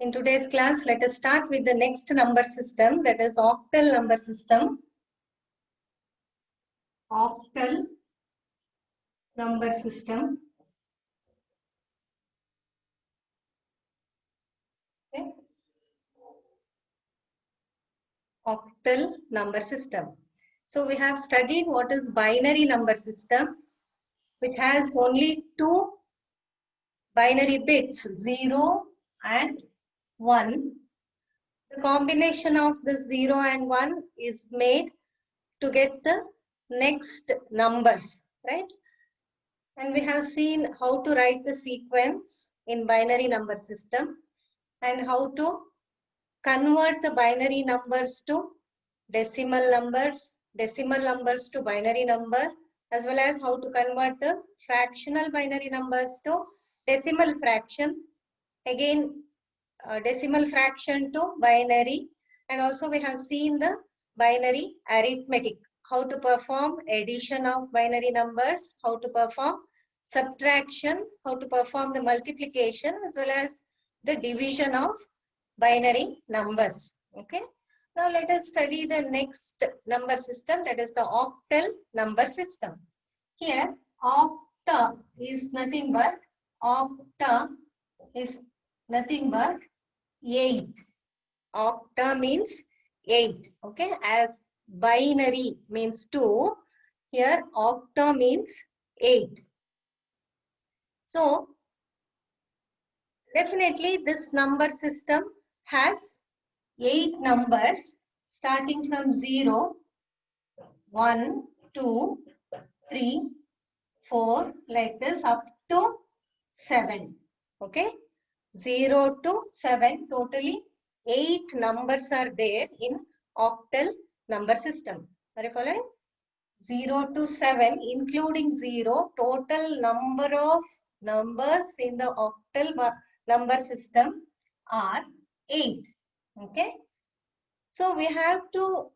In today's class, let us start with the next number system, that is octal number system. Octal number system. Okay. Octal number system. So we have studied what is binary number system, which has only two binary bits, 0 and 1. The combination of the 0 and 1 is made to get the next numbers, right? And we have seen how to write the sequence in binary number system and how to convert the binary numbers to decimal numbers to binary number, as well as how to convert the fractional binary numbers to decimal fraction, again decimal fraction to binary, and also we have seen the binary arithmetic, how to perform addition of binary numbers, how to perform subtraction, how to perform the multiplication, as well as the division of binary numbers. Okay. Now let us study the next number system, that is the octal number system. Here octa is nothing but 8. Octa means 8. Okay, as binary means 2, here octa means 8. So definitely this number system has 8 numbers starting from 0, 1, 2, 3, 4, like this up to 7. Okay, 0 to 7, totally 8 numbers are there in octal number system. Are you following? 0 to 7, including 0, total number of numbers in the octal number system are 8. Okay. So we have to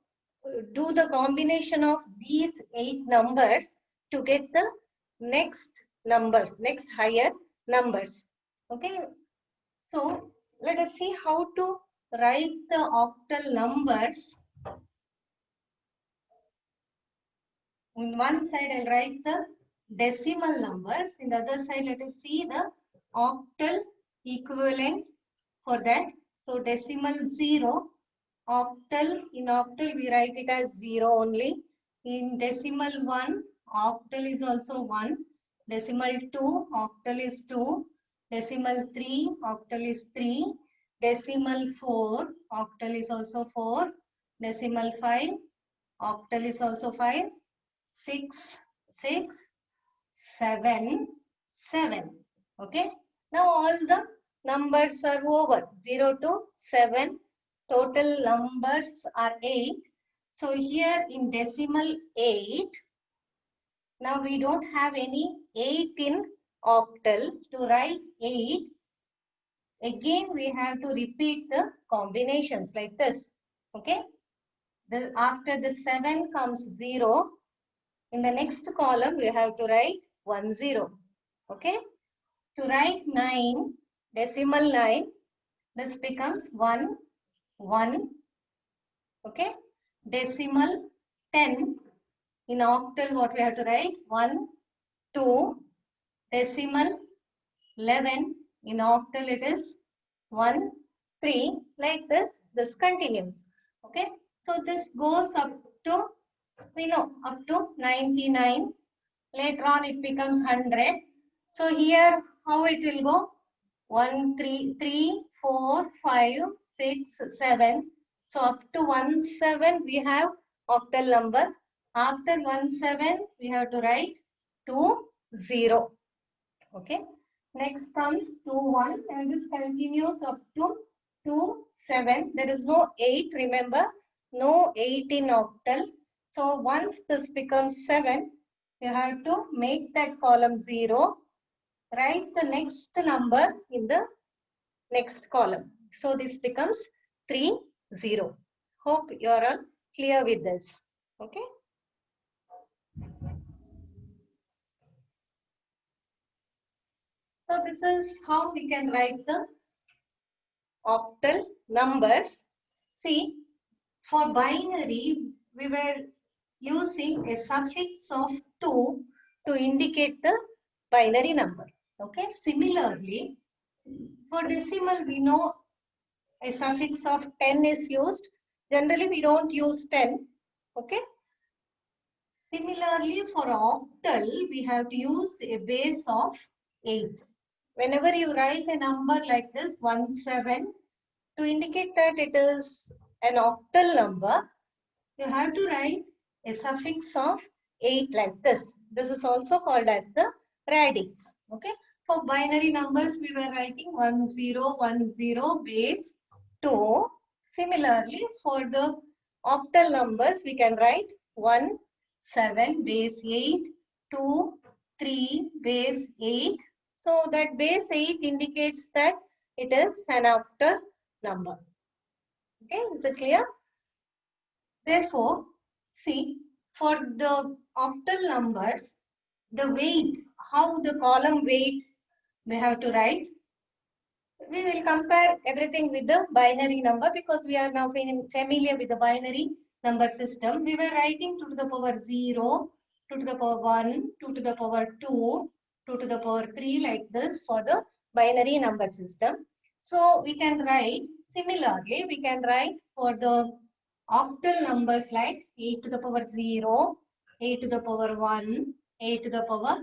do the combination of these 8 numbers to get the next numbers, next higher numbers. Okay. So let us see how to write the octal numbers. In one side, I'll write the decimal numbers. In the other side, let us see the octal equivalent for that. So decimal 0, octal, in octal we write it as 0 only. In decimal 1, octal is also 1. Decimal 2, octal is 2. Decimal 3, octal is 3. Decimal 4, octal is also 4. Decimal 5, octal is also 5. 6, 6, 7, 7. Okay. Now all the numbers are over. 0 to 7. Total numbers are 8. So here in decimal 8, now we don't have any 8 in octal. To write 8, again we have to repeat the combinations like this. Okay. After the 7 comes 0. In the next column, we have to write 1, 0. Okay. To write 9, decimal 9, this becomes 1, 1. Okay. Decimal 10, in octal what we have to write? 1, 2. Decimal 11, in octal it is 1, 3. Like this, this continues. Okay. So this goes up to, we know, up to 99. Later on it becomes 100. So here how it will go? 1, 3, 3, 4, 5, 6, 7. So up to 1, 7 we have octal number. After 1, 7 we have to write 2, 0. Okay. Next comes 2, 1 and this continues up to 2, 7. There is no 8, remember. No 8 in octal. So once this becomes 7, you have to make that column 0. Write the next number in the next column. So this becomes 3, 0. Hope you are all clear with this. Okay. So this is how we can write the octal numbers. See, for binary, we were using a suffix of 2 to indicate the binary number. Okay, similarly, for decimal, we know a suffix of 10 is used. Generally, we don't use 10. Okay. Similarly, for octal, we have to use a base of 8. Whenever you write a number like this, 17, to indicate that it is an octal number, you have to write a suffix of 8 like this. This is also called as the radix. Okay. For binary numbers, we were writing 1010 base 2. Similarly, for the octal numbers, we can write 1, 7 base 8, 2, 3 base 8. So that base 8 indicates that it is an octal number. Okay, is it clear? Therefore, see, for the octal numbers, the weight, how the column weight we have to write. We will compare everything with the binary number because we are now familiar with the binary number system. We were writing 2 to the power 0, 2 to the power 1, 2 to the power 2, 2 to the power 3 like this for the binary number system. So we can write, similarly, we can write for the octal numbers like 8 to the power 0, 8 to the power 1, 8 to the power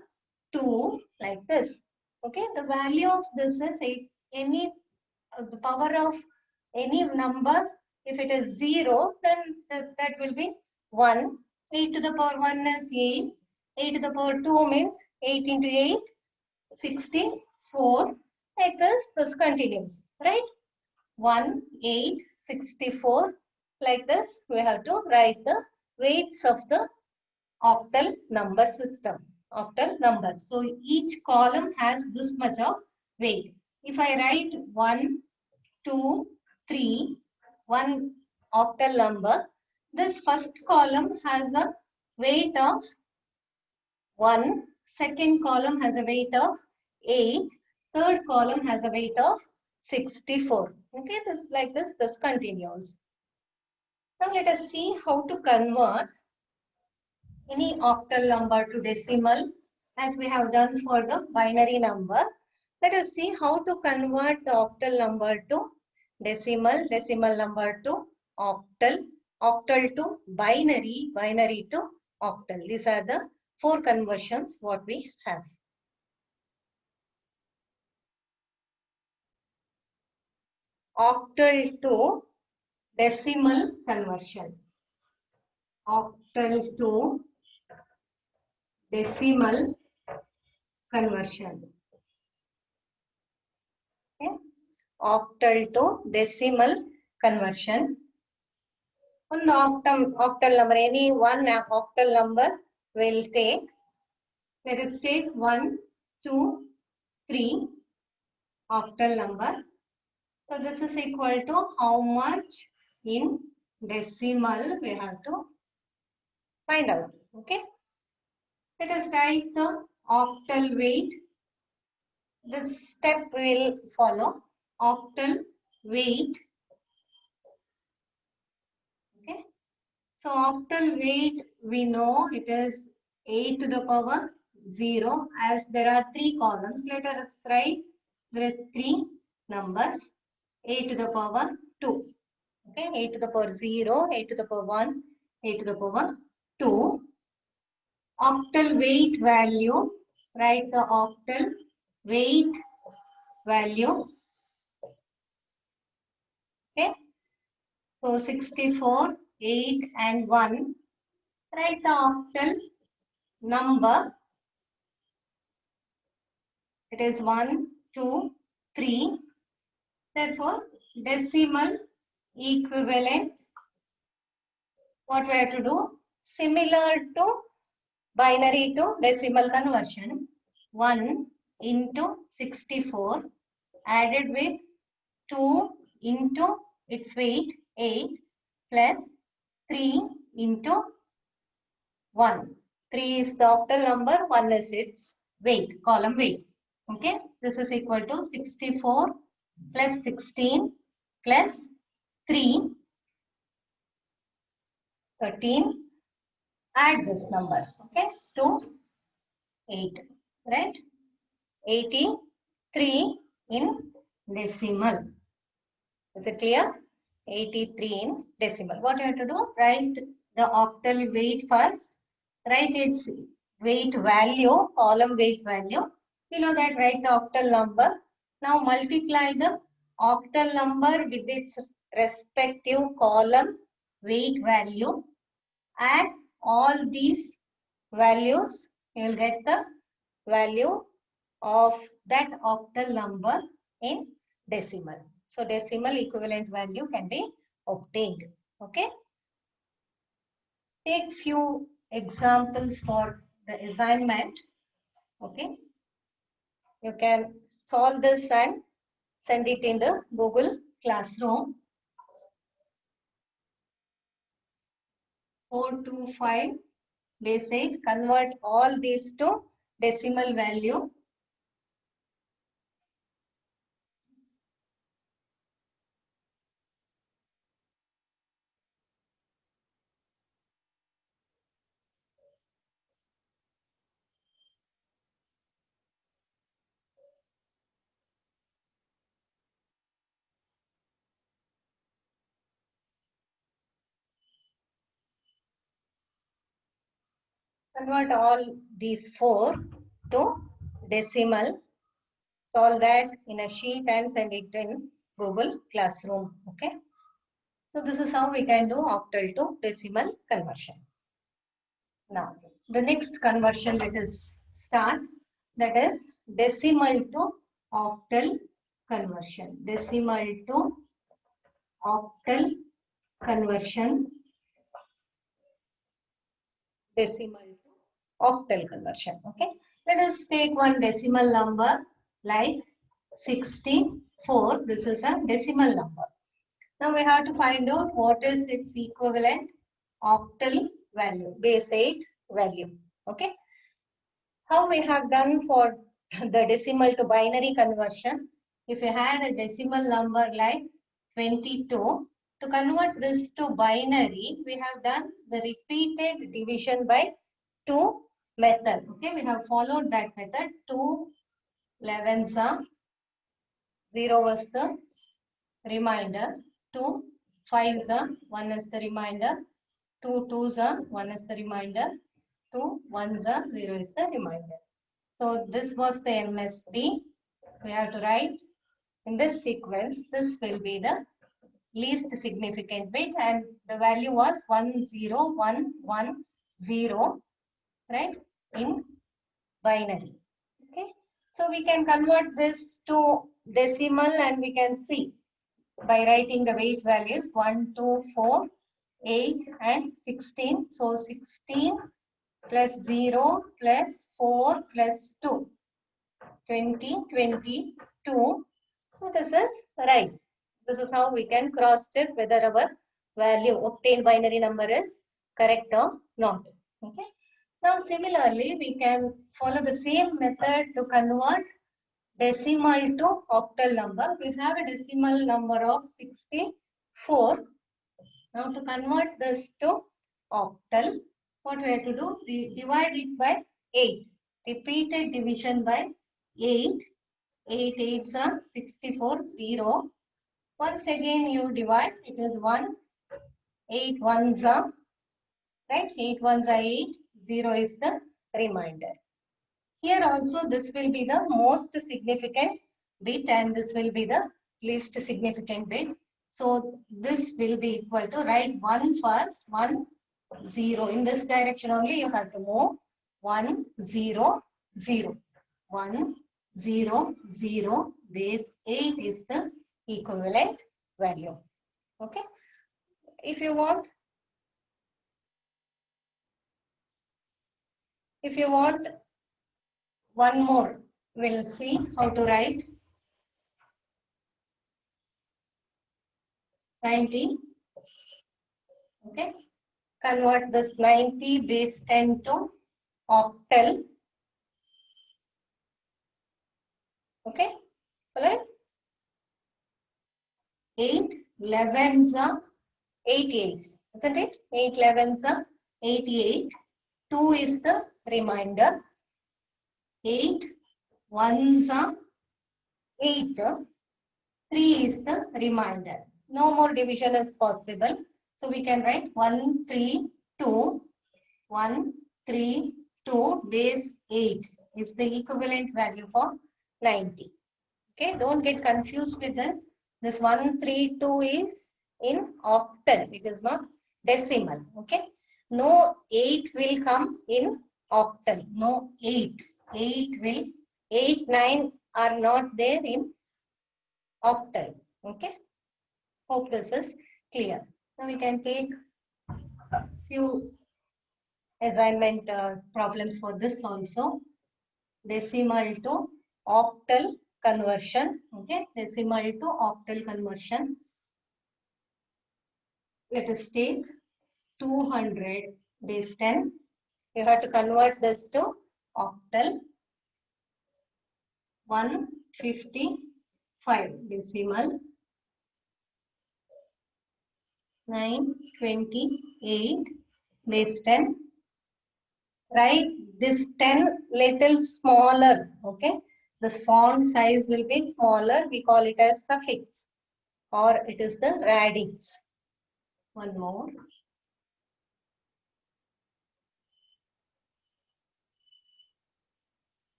2 like this. Okay, the value of this is 8. Any the power of any number, if it is 0, then that will be 1. 8 to the power 1 is 8. 8 to the power 2 means 8 into 8, 64. Like this continues, right? 1, 8, 64. Like this, we have to write the weights of the octal number system. Octal number. So each column has this much of weight. If I write 1, 2, 3, one octal number, this first column has a weight of 1, second column has a weight of 8, third column has a weight of 64. Okay, this like this continues. Now let us see how to convert any octal number to decimal as we have done for the binary number. Let us see how to convert the octal number to decimal, decimal number to octal, octal to binary, binary to octal. These are the 4 conversions what we have. Octal to decimal conversion. Octal to decimal conversion. Okay. Octal to decimal conversion. On the octal number, any one octal number will take, let us take 1, 2, 3 octal number. So this is equal to how much in decimal we have to find out. Okay. Let us write the octal weight. This step will follow. Octal weight. Okay. So octal weight, we know it is 8 to the power 0 as there are 3 columns. Let us write there are 3 numbers. 8 to the power 2. Okay, 8 to the power 0, 8 to the power 1, 8 to the power 2. Octal weight value, write the octal weight value. Okay, so 64, 8 and 1. Write the octal number. It is 1, 2, 3. Therefore, decimal equivalent, what we have to do? Similar to binary to decimal conversion, 1 into 64 added with 2 into its weight 8 plus 3 into 1. 3 is the octal number, 1 is its weight, column weight. Okay, this is equal to 64 plus 16 plus 3, 13, add this number, okay, to 8, right? 83 in decimal. Is it clear? 83 in decimal. What you have to do? Write the octal weight first. Write its weight value, column weight value. Below that, write the octal number. Now multiply the octal number with its respective column weight value. Add all these values. You will get the value of that octal number in decimal. So decimal equivalent value can be obtained. Okay. Take few examples for the assignment. Okay. You can solve this and send it in the Google Classroom. 425 base 8. Convert all these to decimal value. Convert all these 4 to decimal. Solve that in a sheet and send it in Google Classroom. Okay. So this is how we can do octal to decimal conversion. Now the next conversion, let us start. That is decimal to octal conversion. Decimal to octal conversion. Decimal to octal conversion. Okay. Let us take one decimal number like 64. This is a decimal number. Now we have to find out what is its equivalent octal value, base 8 value. Okay. How we have done for the decimal to binary conversion. If you had a decimal number like 22, to convert this to binary, we have done the repeated division by 2 method. Okay, we have followed that method. 2 11s are 0 was the remainder. 2 5s are 1 is the remainder. 2 2s are 1 is the remainder. 2 1s are 0 is the remainder. So this was the MSB. We have to write in this sequence. This will be the least significant bit, and the value was 10110, right, in binary. Okay. So we can convert this to decimal and we can see by writing the weight values 1, 2, 4, 8 and 16. So 16 plus 0 plus 4 plus 2. 20, 22. So this is right. This is how we can cross check whether our value obtained binary number is correct or not. Okay. Now similarly, we can follow the same method to convert decimal to octal number. We have a decimal number of 64. Now to convert this to octal, what we have to do? We divide it by 8. Repeated division by 8. 8 8s are 64, 0. Once again you divide, it is 1. 8 1s are, right? 8 1s are 8. 0 is the remainder. Here also this will be the most significant bit and this will be the least significant bit. So this will be equal to, write 1 first, 1 0. In this direction only you have to move. 1 0 0. 1 0 0 base 8 is the equivalent value. Okay. If you want one more, we'll see how to write 90. Okay. Convert this 90 base 10 to octal. Okay. Alright. 8 11s are 88. Isn't it? 8 11s are 88. 2 is the remainder. 8 1s are 8. 3 is the remainder. No more division is possible. So we can write 1 3 2. 1 3 2 base 8 is the equivalent value for 90. Okay, don't get confused with this. This 132 is in octal. It is not decimal. Okay. No 8 will come in octal. No 8. 8, 9 are not there in octal. Okay. Hope this is clear. Now we can take few assignment problems for this also. Decimal to octal conversion. Okay. Decimal to octal conversion. Let us take 200 base 10. You have to convert this to octal. 155 decimal. 928 base 10. Write this 10 little smaller. Okay. This font size will be smaller. We call it as suffix or it is the radix. One more.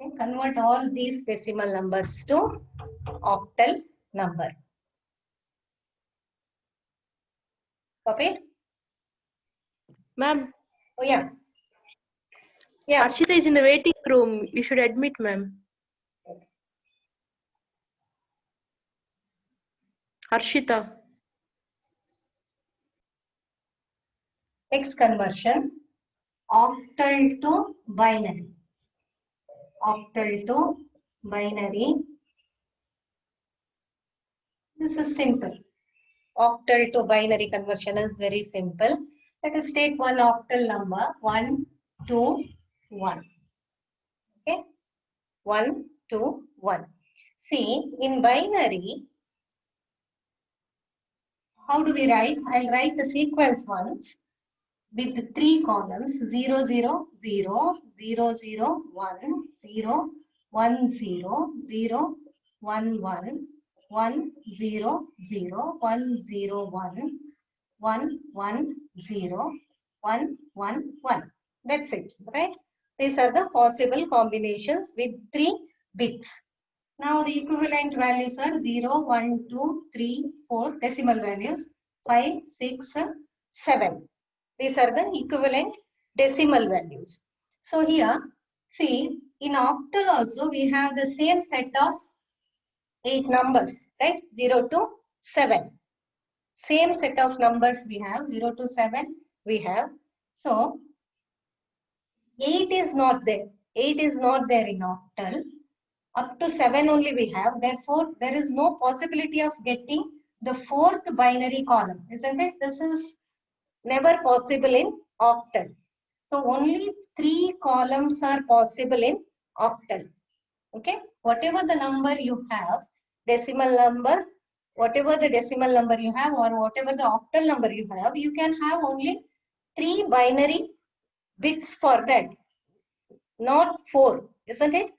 Okay. Convert all these decimal numbers to octal number. Copy? Ma'am. Oh yeah. Yeah. Harshita is in the waiting room. You should admit, ma'am. Harshita. Next conversion. Octal to binary. Octal to binary. This is simple. Octal to binary conversion is very simple. Let us take one octal number 1, 2, 1. Okay. 1, 2, 1. See, in binary, how do we write? I'll write the sequence once with 3 columns 0, 0, 0, 0, 0, 1, 0, 1, 0, 0, 1, 1, 1, 0, 0, 1, 0, 1, 1, 1, 0, 1, 1, 1. That's it, right? These are the possible combinations with 3 bits. Now the equivalent values are 0, 1, 2, 3, 4 decimal values, 5, 6, 7. These are the equivalent decimal values. So here, see, in octal also we have the same set of 8 numbers, right? 0 to 7. Same set of numbers we have, 0 to 7 we have. So, 8 is not there. 8 is not there in octal. Up to 7 only we have. Therefore, there is no possibility of getting the fourth binary column, isn't it? This is never possible in octal. So, only 3 columns are possible in octal. Okay. Whatever the number you have, decimal number, whatever the decimal number you have or whatever the octal number you have, you can have only 3 binary bits for that. Not 4, isn't it?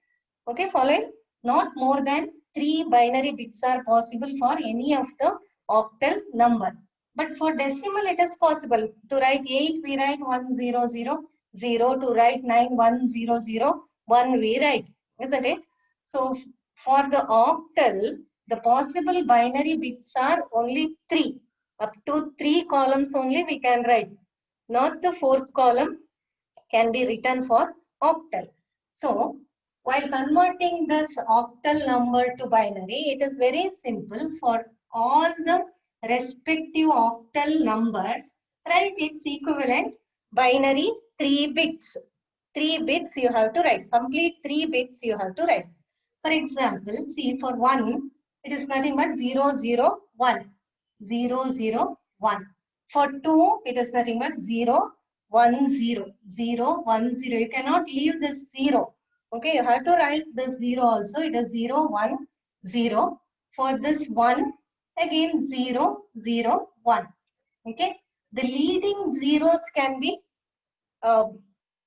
Okay, following. Not more than 3 binary bits are possible for any of the octal number. But for decimal, it is possible. To write 8, we write 1, 0, 0, 0. To write 9, 1, 0, 0, 1, we write. Isn't it? So, for the octal, the possible binary bits are only 3. Up to 3 columns only we can write. Not the fourth column can be written for octal. So, while converting this octal number to binary, it is very simple. For all the respective octal numbers, write its equivalent binary 3 bits. 3 bits you have to write. Complete 3 bits you have to write. For example, see for 1, it is nothing but 0, 0, 1. 0, 0, 1. For 2, it is nothing but 0, 1, 0. 0, 1, 0. You cannot leave this 0. Okay, you have to write this 0 also. It is 0, 1, 0. For this 1, again 0, 0, 1. Okay, the leading zeros can be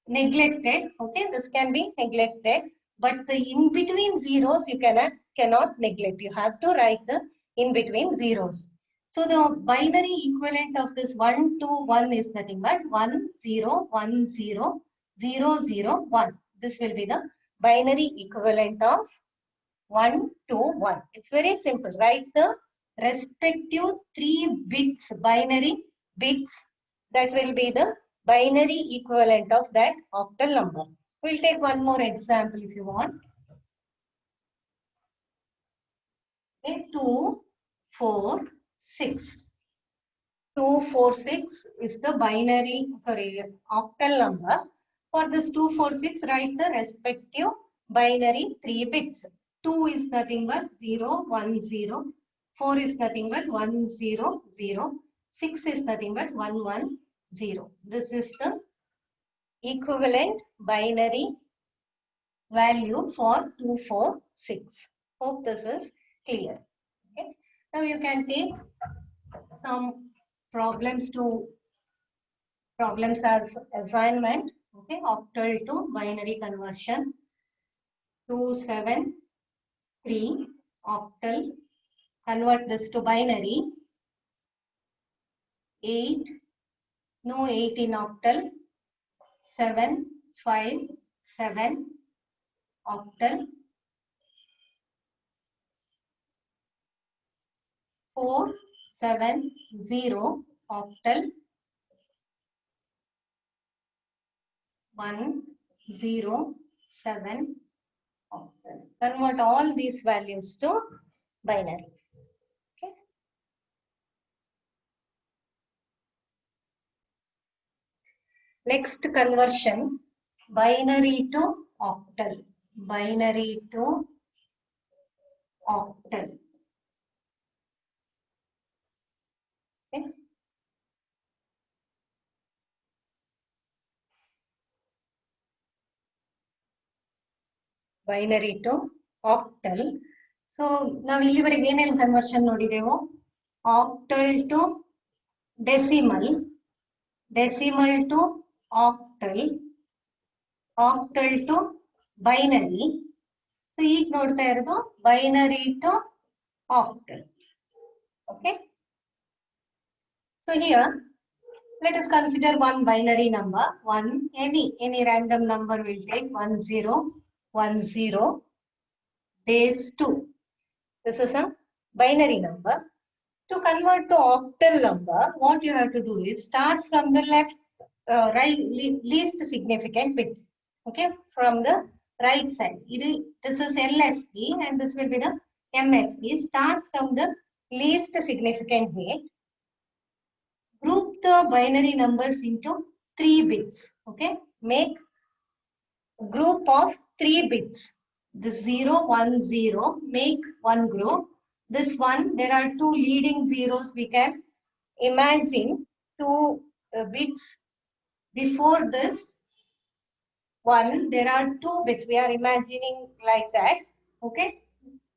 neglected. Okay, this can be neglected, but the in between zeros you cannot neglect. You have to write the in between zeros. So the binary equivalent of this 1 to 1 is nothing but 1 0 1 0 0 0 1. This will be the binary equivalent of 1 to 1. It's very simple. Write the respective 3 bits, binary bits, that will be the binary equivalent of that octal number. We'll take one more example if you want. Okay, 2, 4, 6. 2, 4, 6 is the octal number. For this 2, 4, 6, write the respective binary 3 bits. 2 is nothing but 0, 1, 0. 4 is nothing but 1, 0, 0. 6 is nothing but 1, 1, 0. This is the equivalent binary value for 2, 4, 6. Hope this is clear. Okay. Now you can take some problems as assignment. Okay, octal to binary conversion. 2, 7, 3 octal. Convert this to binary. 8, no 8 in octal. 7, 5, 7 octal. 4, 7, 0 octal. 1, 0, 7 octal. Convert all these values to binary. Okay. Next conversion, binary to octal. Binary to octal. Okay. Binary to octal. So now ಇಲ್ಲಿವರೆಗೆ ಏನೇನು conversion ನೋಡಿದೆವು? Octal to decimal, decimal to octal, octal to binary. So ಈಗ ನೋಡ್ತಾ ಇರೋದು binary to octal. Okay. So here let us consider one binary number. Any random number will take 1 0 1 0 base 2. This is a binary number. To convert to octal number, what you have to do is start from the left, least significant bit. Okay, from the right side. This is LSB and this will be the MSB. Start from the least significant bit. Group the binary numbers into 3 bits. Okay, make group of 3 bits. The 0 1 0, make one group. This one, there are 2 leading zeros. We can imagine 2 bits before this one. There are 2 bits. We are imagining like that. Okay,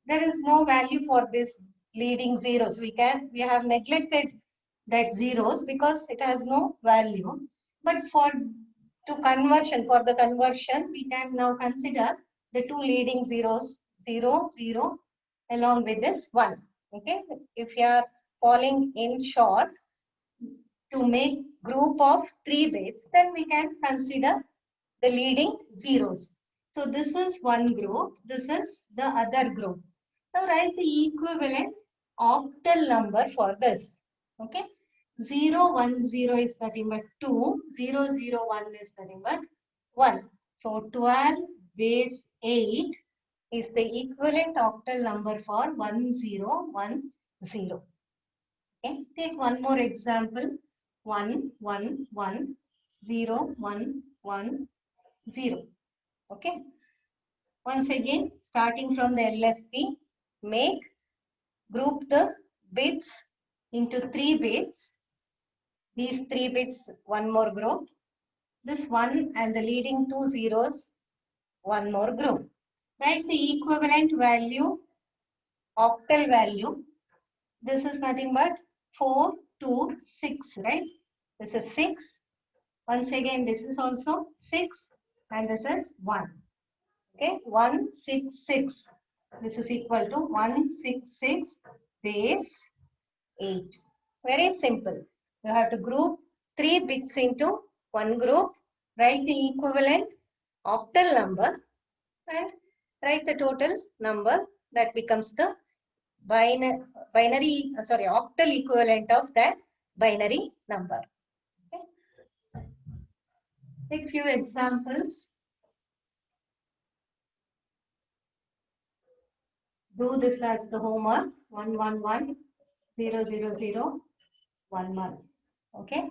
there is no value for this leading zeros. We have neglected that zeros because it has no value. But for the conversion, we can now consider the 2 leading zeros, 0 0 along with this 1. Okay, if you are falling in short to make group of 3 bits, then we can consider the leading zeros. So this is one group, this is the other group. Now write the equivalent octal number for this. Okay, 0 1 0 is nothing but 2, 0 0 1 is nothing but 1. So 12 base 8 is the equivalent octal number for 1 0 1 0. Okay, take one more example. 1 1 1 0 1 1 0. Okay, once again starting from the LSB, make group the bits into 3 bits. These 3 bits, one more group. This one and the leading 2 zeros, one more group. Write the equivalent value, octal value This is nothing but 4, 2, 6, right? This is 6. Once again, this is also 6 and this is 1. Okay, 166. This is equal to 166 base 8. Very simple. You have to group 3 bits into one group, write the equivalent octal number and write the total number. That becomes the octal equivalent of that binary number. Okay. Take few examples. Do this as the homework. 111 000 11. Okay.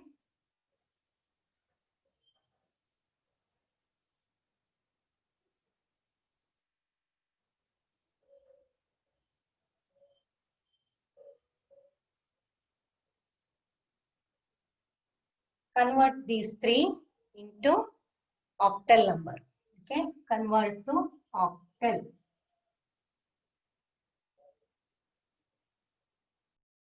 Convert these 3 into octal number. Okay. Convert to octal.